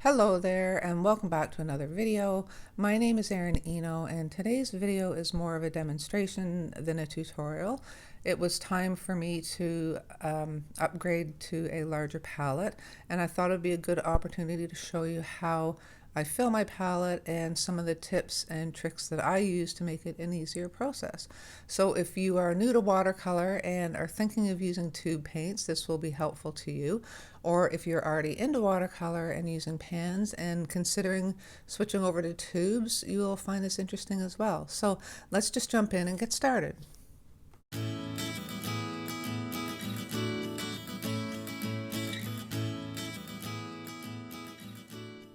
Hello there and welcome back to another video. My name is Erin Eno and today's video is more of a demonstration than a tutorial. It was time for me to upgrade to a larger palette, and I thought it would be a good opportunity to show you how I fill my palette and some of the tips and tricks that I use to make it an easier process. So if you are new to watercolor and are thinking of using tube paints, this will be helpful to you. Or if you're already into watercolor and using pans and considering switching over to tubes, you will find this interesting as well. So let's just jump in and get started.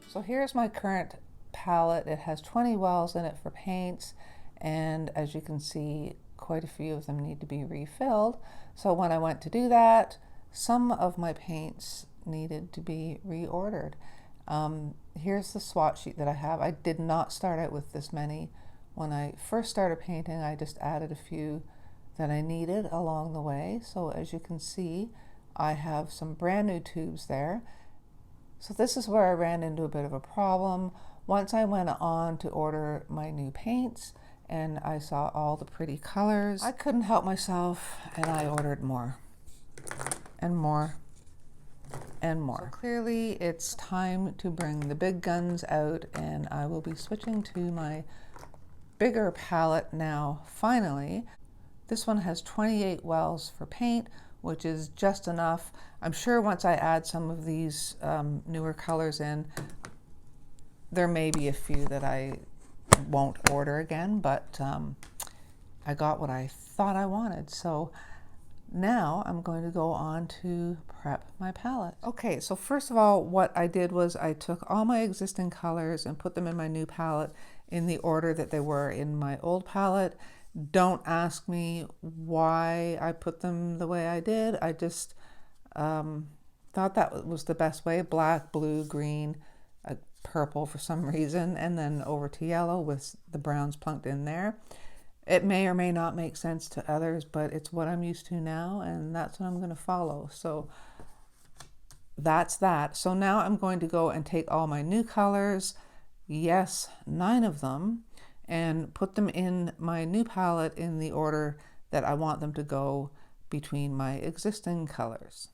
So here's my current palette. It has 20 wells in it for paints, and as you can see, quite a few of them need to be refilled. So when I went to do that, some of my paints needed to be reordered. Here's the swatch sheet that I have. I did not start out with this many. When I first started painting, I just added a few that I needed along the way. So as you can see, I have some brand new tubes there. So this is where I ran into a bit of a problem. Once I went on to order my new paints and I saw all the pretty colors, I couldn't help myself and I ordered more and more and more. So clearly it's time to bring the big guns out, and I will be switching to my bigger palette now finally. This one has 28 wells for paint, which is just enough. I'm sure once I add some of these newer colors in, there may be a few that I won't order again, but I got what I thought I wanted. So now I'm going to go on to prep my palette. Okay, so first of all, what I did was I took all my existing colors and put them in my new palette in the order that they were in my old palette. Don't ask me why I put them the way I did. I just thought that was the best way. Black, blue, green, purple for some reason, and then over to yellow with the browns plunked in there. It may or may not make sense to others, but it's what I'm used to now, and that's what I'm going to follow. So that's that. So now I'm going to go and take all my new colors, yes, 9 of them, and put them in my new palette in the order that I want them to go between my existing colors.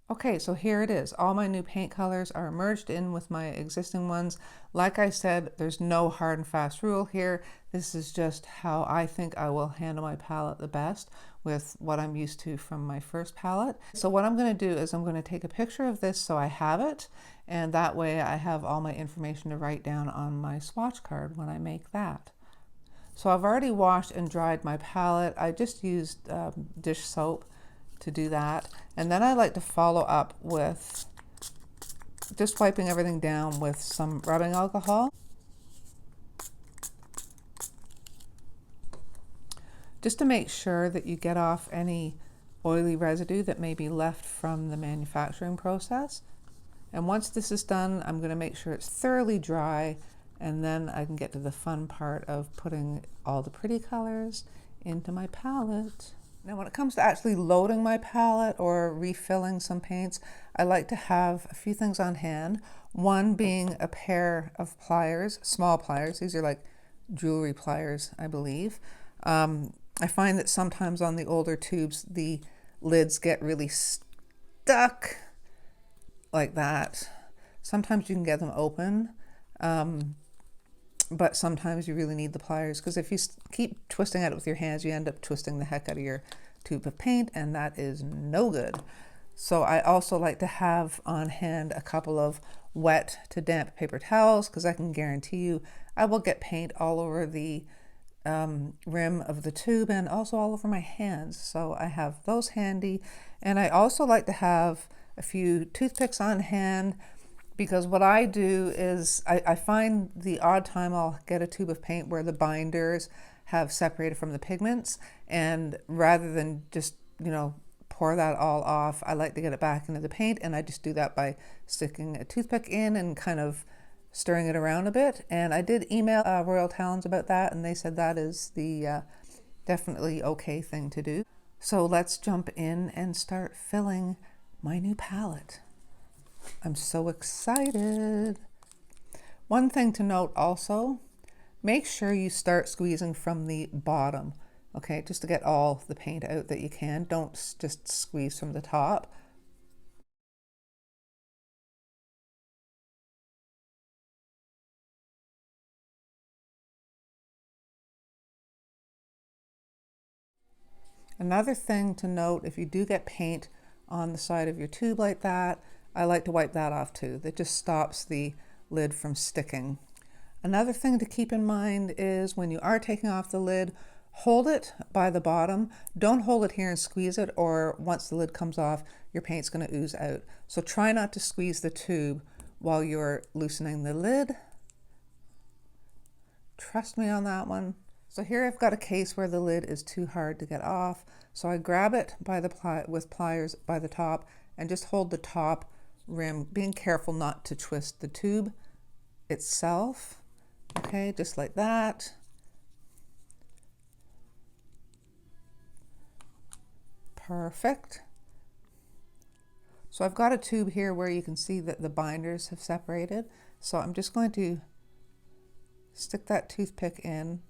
Okay, so here it is. All my new paint colors are merged in with my existing ones. Like I said, there's no hard and fast rule here. This is just how I think I will handle my palette the best with what I'm used to from my first palette. So what I'm going to do is I'm going to take a picture of this so I have it, and that way I have all my information to write down on my swatch card when I make that. So I've already washed and dried my palette. I just used dish soap to do that, and then I like to follow up with just wiping everything down with some rubbing alcohol, just to make sure that you get off any oily residue that may be left from the manufacturing process. And once this is done, I'm going to make sure it's thoroughly dry, and then I can get to the fun part of putting all the pretty colors into my palette. Now when it comes to actually loading my palette or refilling some paints, I like to have a few things on hand. One being a pair of pliers, small pliers. These are like jewelry pliers, I believe. I find that sometimes on the older tubes, the lids get really stuck like that. Sometimes you can get them open, but sometimes you really need the pliers, because if you keep twisting at it with your hands, you end up twisting the heck out of your tube of paint, and that is no good. So I also like to have on hand a couple of wet to damp paper towels, because I can guarantee you I will get paint all over the rim of the tube and also all over my hands. So I have those handy. And I also like to have a few toothpicks on hand, because what I do is I find the odd time I'll get a tube of paint where the binders have separated from the pigments, and rather than just, pour that all off, I like to get it back into the paint, and I just do that by sticking a toothpick in and kind of stirring it around a bit. And I did email Royal Talons about that, and they said that is the definitely okay thing to do. So let's jump in and start filling my new palette. I'm so excited. One thing to note also, make sure you start squeezing from the bottom, okay, just to get all the paint out that you can. Don't just squeeze from the top. Another thing to note, if you do get paint on the side of your tube like that, I like to wipe that off too. That just stops the lid from sticking. Another thing to keep in mind is when you are taking off the lid, hold it by the bottom. Don't hold it here and squeeze it, or once the lid comes off, your paint's going to ooze out. So try not to squeeze the tube while you're loosening the lid. Trust me on that one. So here I've got a case where the lid is too hard to get off. So I grab it by the with pliers by the top and just hold the top rim, being careful not to twist the tube itself. Okay, just like that. Perfect. So I've got a tube here where you can see that the binders have separated. So I'm just going to stick that toothpick in,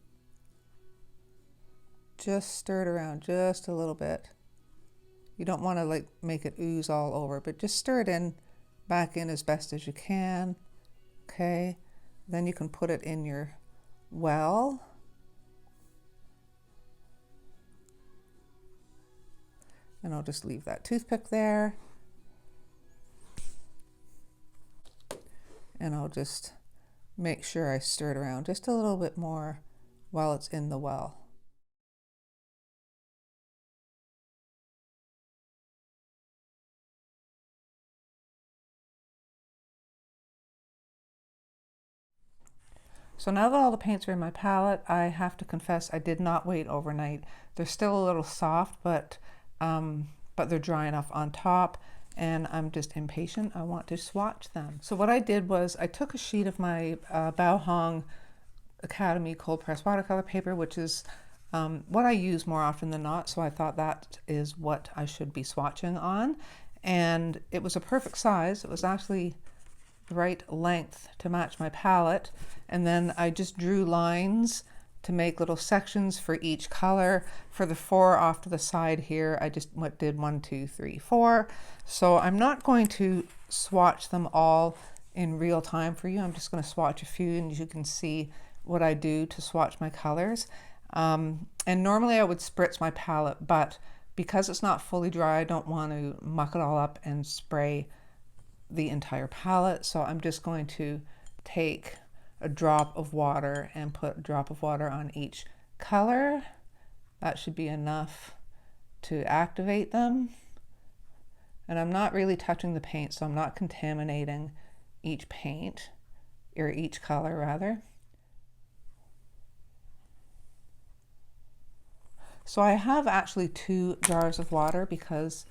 just stir it around just a little bit. You don't want to like make it ooze all over, but just stir it in, back in as best as you can. Okay, then you can put it in your well. And I'll just leave that toothpick there. And I'll just make sure I stir it around just a little bit more while it's in the well. So now that all the paints are in my palette, I have to confess I did not wait overnight. They're still a little soft, but they're dry enough on top, and I'm just impatient. I want to swatch them. So what I did was I took a sheet of my Baohong Academy cold press watercolor paper, which is what I use more often than not, so I thought that is what I should be swatching on. And it was a perfect size. It was actually the right length to match my palette. And then I just drew lines to make little sections for each color. For the 4 off to the side here, I just did 1, 2, 3, 4. So I'm not going to swatch them all in real time for you. I'm just going to swatch a few, and you can see what I do to swatch my colors. And normally I would spritz my palette, but because it's not fully dry, I don't want to muck it all up and spray the entire palette. So I'm just going to take a drop of water and put a drop of water on each color. That should be enough to activate them. And I'm not really touching the paint, so I'm not contaminating each paint, or each color rather. So I have actually 2 jars of water because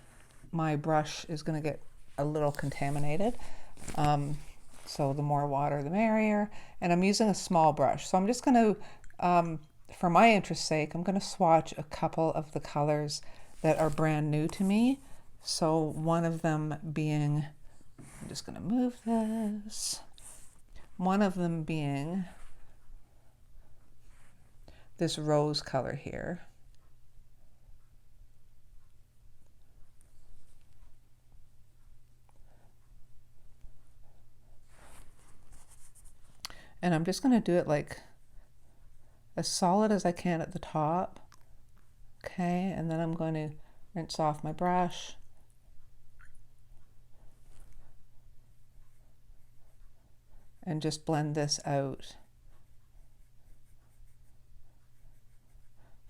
my brush is going to get a little contaminated. So the more water, the merrier. And I'm using a small brush. So I'm just going to, for my interest's sake, I'm going to swatch a couple of the colors that are brand new to me. So one of them being, I'm just going to move this. One of them being this rose color here. And I'm just going to do it like as solid as I can at the top. Okay, and then I'm going to rinse off my brush. And just blend this out.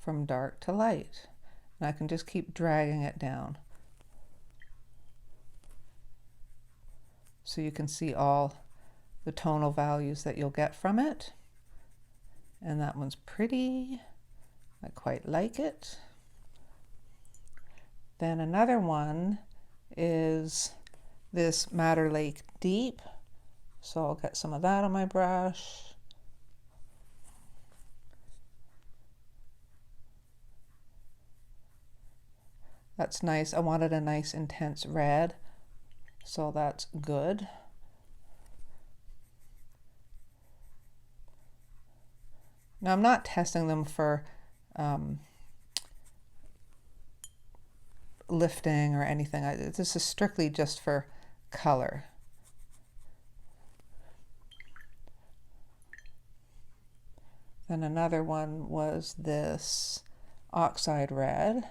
from dark to light. And I can just keep dragging it down. So you can see all the tonal values that you'll get from it. And that one's pretty. I quite like it. Then another one is this Madder Lake Deep. So I'll get some of that on my brush. That's nice. I wanted a nice intense red, so that's good. Now I'm not testing them for lifting or anything. This is strictly just for color. Then another one was this Oxide Red.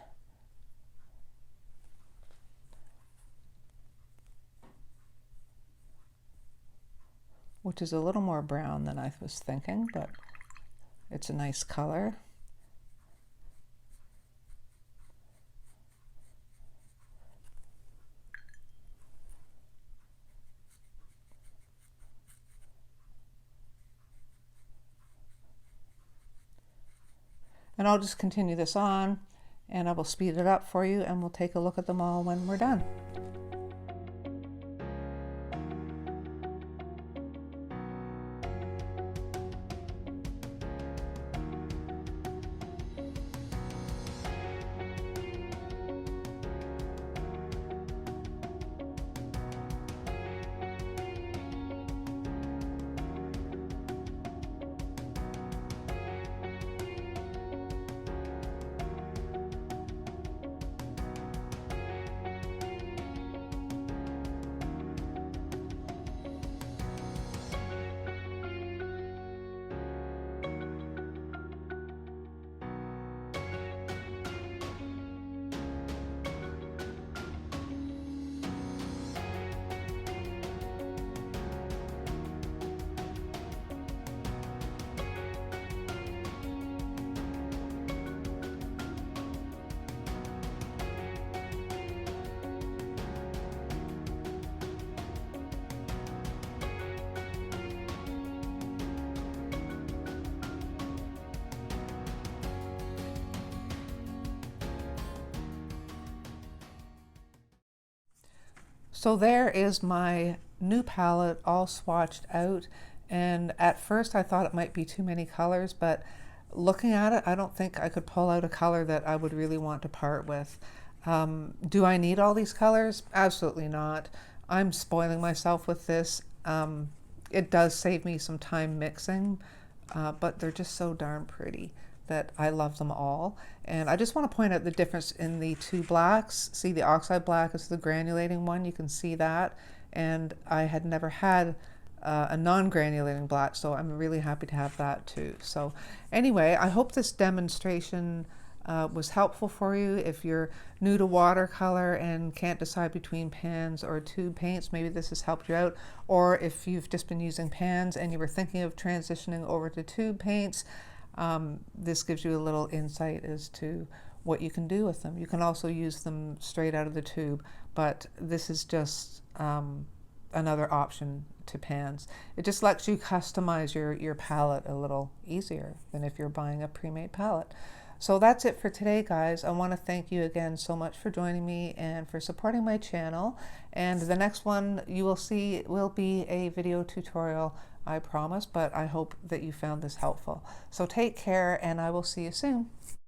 Which is a little more brown than I was thinking, but it's a nice color. And I'll just continue this on, and I will speed it up for you, and we'll take a look at them all when we're done. So there is my new palette all swatched out, and at first I thought it might be too many colors, but looking at it, I don't think I could pull out a color that I would really want to part with. Do I need all these colors? Absolutely not. I'm spoiling myself with this. It does save me some time mixing, but they're just so darn pretty that I love them all. And I just want to point out the difference in the two blacks. See, the Oxide Black is the granulating one. You can see that. And I had never had a non-granulating black, so I'm really happy to have that too. So anyway, I hope this demonstration was helpful for you. If you're new to watercolor and can't decide between pans or tube paints, maybe this has helped you out. Or if you've just been using pans and you were thinking of transitioning over to tube paints, this gives you a little insight as to what you can do with them. You can also use them straight out of the tube, but this is just another option to pans. It just lets you customize your palette a little easier than if you're buying a pre-made palette. So that's it for today, guys. I want to thank you again so much for joining me and for supporting my channel. And the next one you will see will be a video tutorial, I promise, but I hope that you found this helpful. So take care, and I will see you soon.